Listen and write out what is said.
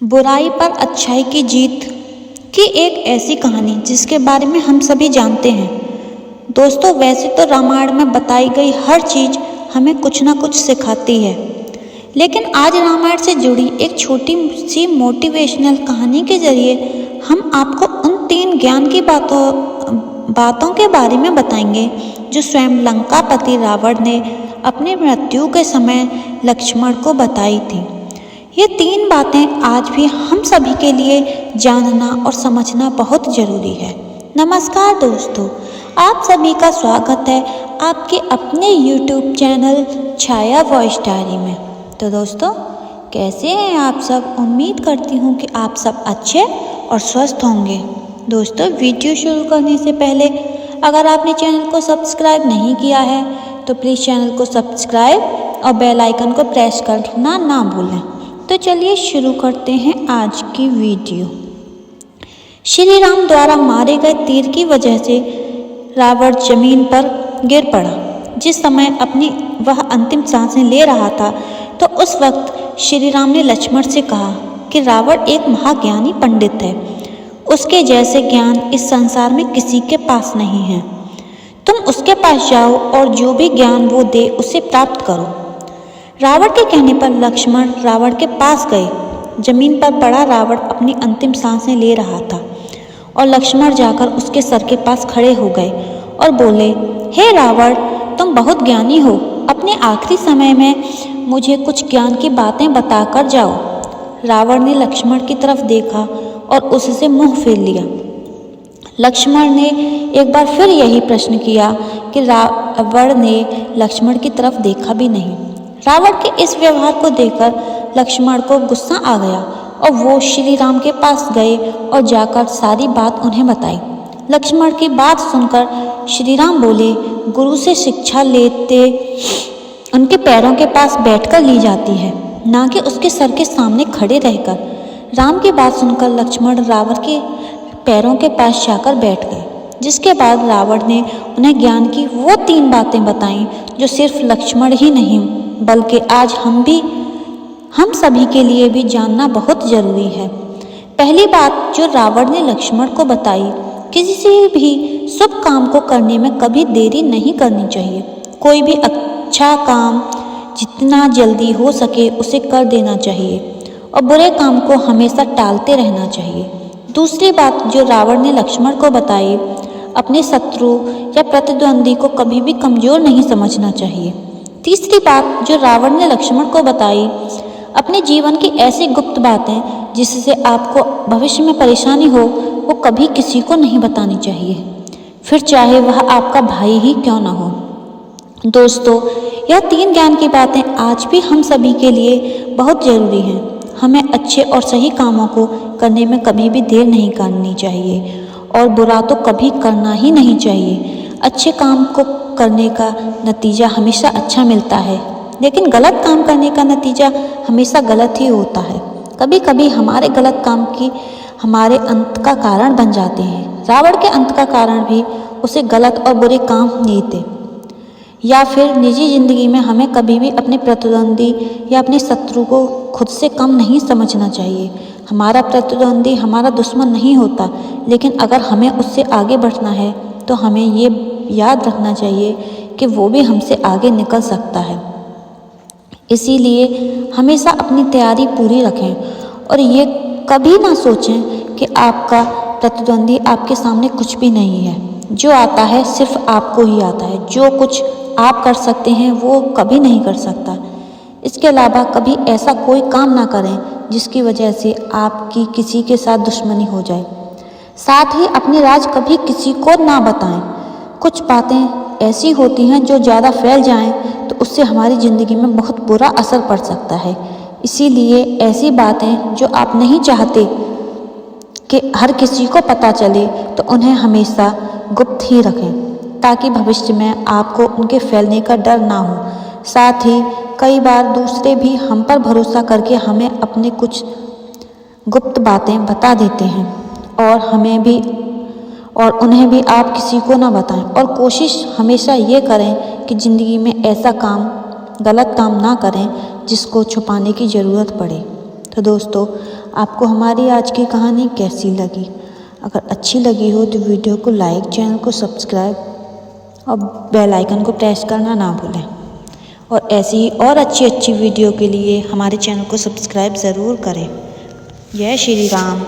बुराई पर अच्छाई की जीत की एक ऐसी कहानी जिसके बारे में हम सभी जानते हैं। दोस्तों, वैसे तो रामायण में बताई गई हर चीज हमें कुछ ना कुछ सिखाती है, लेकिन आज रामायण से जुड़ी एक छोटी सी मोटिवेशनल कहानी के जरिए हम आपको उन 3 ज्ञान की बातों के बारे में बताएंगे जो स्वयं लंकापति रावण ने अपनी मृत्यु के समय लक्ष्मण को बताई थी। ये 3 बातें आज भी हम सभी के लिए जानना और समझना बहुत जरूरी है। नमस्कार दोस्तों, आप सभी का स्वागत है आपके अपने YouTube चैनल छाया वॉइस डायरी में। तो दोस्तों, कैसे हैं आप सब? उम्मीद करती हूँ कि आप सब अच्छे और स्वस्थ होंगे। दोस्तों, वीडियो शुरू करने से पहले अगर आपने चैनल को सब्सक्राइब नहीं किया है तो प्लीज़ चैनल को सब्सक्राइब और बेल आइकन को प्रेस करना ना भूलें। तो चलिए शुरू करते हैं आज की वीडियो। श्री राम द्वारा मारे गए तीर की वजह से रावण जमीन पर गिर पड़ा। जिस समय अपनी वह अंतिम सांसें ले रहा था तो उस वक्त श्री राम ने लक्ष्मण से कहा कि रावण एक महाज्ञानी पंडित है, उसके जैसे ज्ञान इस संसार में किसी के पास नहीं है। तुम उसके पास जाओ और जो भी ज्ञान वो दे उसे प्राप्त करो। रावण के कहने पर लक्ष्मण रावण के पास गए। जमीन पर पड़ा रावण अपनी अंतिम सांसें ले रहा था और लक्ष्मण जाकर उसके सर के पास खड़े हो गए और बोले, हे रावण, तुम बहुत ज्ञानी हो, अपने आखिरी समय में मुझे कुछ ज्ञान की बातें बताकर जाओ। रावण ने लक्ष्मण की तरफ देखा और उससे मुंह फेर लिया। लक्ष्मण ने एक बार फिर यही प्रश्न किया कि रावण ने लक्ष्मण की तरफ देखा भी नहीं। रावण के इस व्यवहार को देखकर लक्ष्मण को गुस्सा आ गया और वो श्री राम के पास गए और जाकर सारी बात उन्हें बताई। लक्ष्मण की बात सुनकर श्री राम बोले, गुरु से शिक्षा लेते उनके पैरों के पास बैठकर ली जाती है, ना कि उसके सर के सामने खड़े रहकर। राम की बात सुनकर लक्ष्मण रावण के पैरों के पास जाकर बैठ गए, जिसके बाद रावण ने उन्हें ज्ञान की वो 3 बातें बताईं जो सिर्फ लक्ष्मण ही नहीं बल्कि आज हम सभी के लिए भी जानना बहुत जरूरी है। पहली बात जो रावण ने लक्ष्मण को बताई, किसी भी शुभ काम को करने में कभी देरी नहीं करनी चाहिए। कोई भी अच्छा काम जितना जल्दी हो सके उसे कर देना चाहिए और बुरे काम को हमेशा टालते रहना चाहिए। दूसरी बात जो रावण ने लक्ष्मण को बताई, अपने शत्रु या प्रतिद्वंदी को कभी भी कमजोर नहीं समझना चाहिए। तीसरी बात जो रावण ने लक्ष्मण को बताई, अपने जीवन की ऐसी गुप्त बातें जिससे आपको भविष्य में परेशानी हो वो कभी किसी को नहीं बतानी चाहिए, फिर चाहे वह आपका भाई ही क्यों ना हो। दोस्तों, यह 3 ज्ञान की बातें आज भी हम सभी के लिए बहुत ज़रूरी हैं। हमें अच्छे और सही कामों को करने में कभी भी देर नहीं करनी चाहिए और बुरा तो कभी करना ही नहीं चाहिए। अच्छे काम को करने का नतीजा हमेशा अच्छा मिलता है, लेकिन गलत काम करने का नतीजा हमेशा गलत ही होता है। कभी कभी हमारे गलत काम की हमारे अंत का कारण बन जाते हैं। रावण के अंत का कारण भी उसे गलत और बुरे काम नहीं थे। या फिर निजी जिंदगी में हमें कभी भी अपने प्रतिद्वंदी या अपने शत्रु को खुद से कम नहीं समझना चाहिए। हमारा प्रतिद्वंदी हमारा दुश्मन नहीं होता, लेकिन अगर हमें उससे आगे बढ़ना है तो हमें ये याद रखना चाहिए कि वो भी हमसे आगे निकल सकता है। इसीलिए हमेशा अपनी तैयारी पूरी रखें और ये कभी ना सोचें कि आपका प्रतिद्वंदी आपके सामने कुछ भी नहीं है। जो आता है सिर्फ आपको ही आता है। जो कुछ आप कर सकते हैं वो कभी नहीं कर सकता। इसके अलावा कभी ऐसा कोई काम ना करें जिसकी वजह से आपकी किसी के साथ दुश्मनी हो जाए। साथ ही अपनी राज कभी किसी को ना बताएं। कुछ बातें ऐसी होती हैं जो ज़्यादा फैल जाएं तो उससे हमारी ज़िंदगी में बहुत बुरा असर पड़ सकता है। इसीलिए ऐसी बातें जो आप नहीं चाहते कि हर किसी को पता चले तो उन्हें हमेशा गुप्त ही रखें, ताकि भविष्य में आपको उनके फैलने का डर ना हो। साथ ही कई बार दूसरे भी हम पर भरोसा करके हमें अपने कुछ गुप्त बातें बता देते हैं और उन्हें भी आप किसी को ना बताएं। और कोशिश हमेशा ये करें कि ज़िंदगी में ऐसा गलत काम ना करें जिसको छुपाने की ज़रूरत पड़े। तो दोस्तों, आपको हमारी आज की कहानी कैसी लगी? अगर अच्छी लगी हो तो वीडियो को लाइक, चैनल को सब्सक्राइब और बेल आइकन को प्रेस करना ना भूलें। और ऐसी ही और अच्छी वीडियो के लिए हमारे चैनल को सब्सक्राइब ज़रूर करें। जय श्री राम।